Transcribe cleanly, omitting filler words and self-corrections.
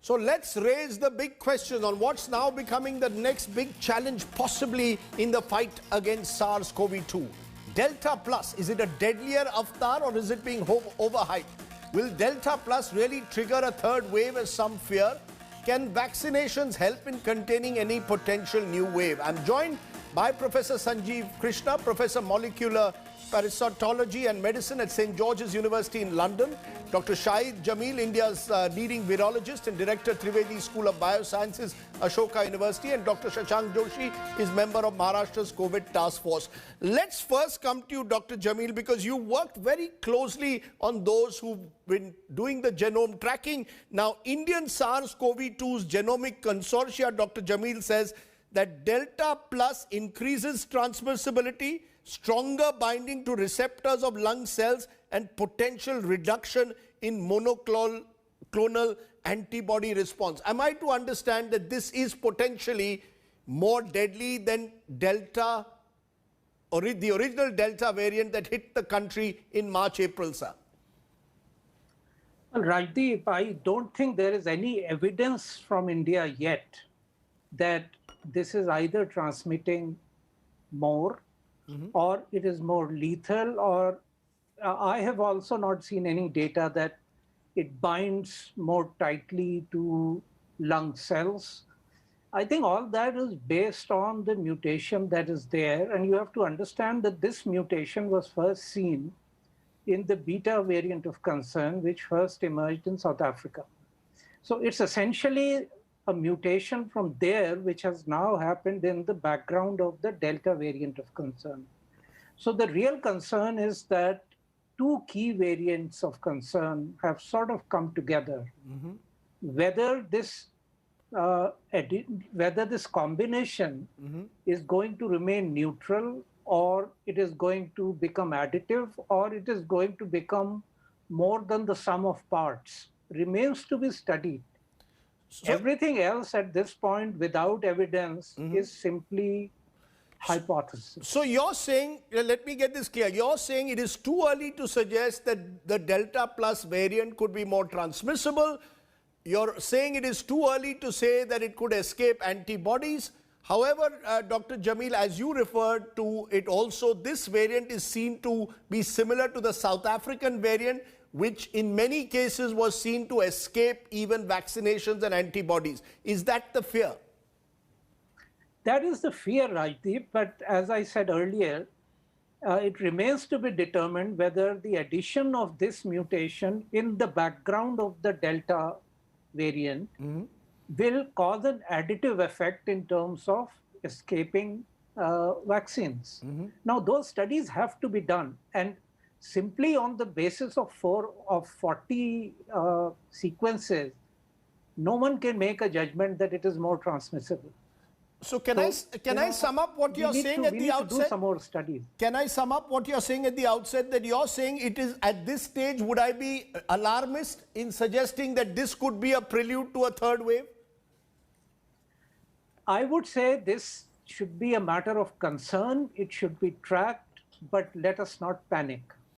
So let's raise the big question on what's now becoming the next big challenge possibly in the fight against SARS-CoV-2. Delta Plus, is it a deadlier avatar or is it being overhyped? Will Delta Plus really trigger a third wave as some fear? Can vaccinations help in containing any potential new wave? I'm joined by Professor Sanjeev Krishna, Professor Molecular Parasitology and Medicine at St. George's University in London, Dr. Shahid Jameel, India's leading virologist and Director, Trivedi School of Biosciences, Ashoka University, and Dr. Shashank Joshi is member of Maharashtra's COVID Task Force. Let's first come to you, Dr. Jameel, because you worked very closely on those who've been doing the genome tracking. Now, Indian SARS-CoV-2's genomic consortia, Dr. Jameel says that Delta Plus increases transmissibility, stronger binding to receptors of lung cells, and potential reduction in monoclonal antibody response. Am I to understand that this is potentially more deadly than Delta, or the original Delta variant that hit the country in March, April, sir? Well, Rajdeep, I don't think there is any evidence from India yet that this is either transmitting more or it is more lethal, or I have also not seen any data that it binds more tightly to lung cells. I think all that is based on the mutation that is there, and you have to understand that this mutation was first seen in the beta variant of concern, which first emerged in South Africa. So it's essentially a mutation from there, which has now happened in the background of the Delta variant of concern. So the real concern is that two key variants of concern have sort of come together. Whether this combination is going to remain neutral, or it is going to become additive, or it is going to become more than the sum of parts, remains to be studied. So everything else at this point without evidence is simply hypothesis. So you're saying, let me get this clear, you're saying it is too early to suggest that the Delta Plus variant could be more transmissible. You're saying it is too early to say that it could escape antibodies. However, Dr. Jameel, as you referred to it also, this variant is seen to be similar to the South African variant, which in many cases was seen to escape even vaccinations and antibodies. Is that the fear? That is the fear, Rajdeep, but as I said earlier, it remains to be determined whether the addition of this mutation in the background of the Delta variant will cause an additive effect in terms of escaping vaccines. Now, those studies have to be done, and simply on the basis of 40 sequences, no one can make a judgment that it is more transmissible. So can I sum up what you're saying at the outset? We need to do some more studies. Can I sum up what you're saying at the outset, that you're saying it is at this stage, would I be alarmist in suggesting that this could be a prelude to a third wave? I would say this should be a matter of concern. It should be tracked, but let us not panic.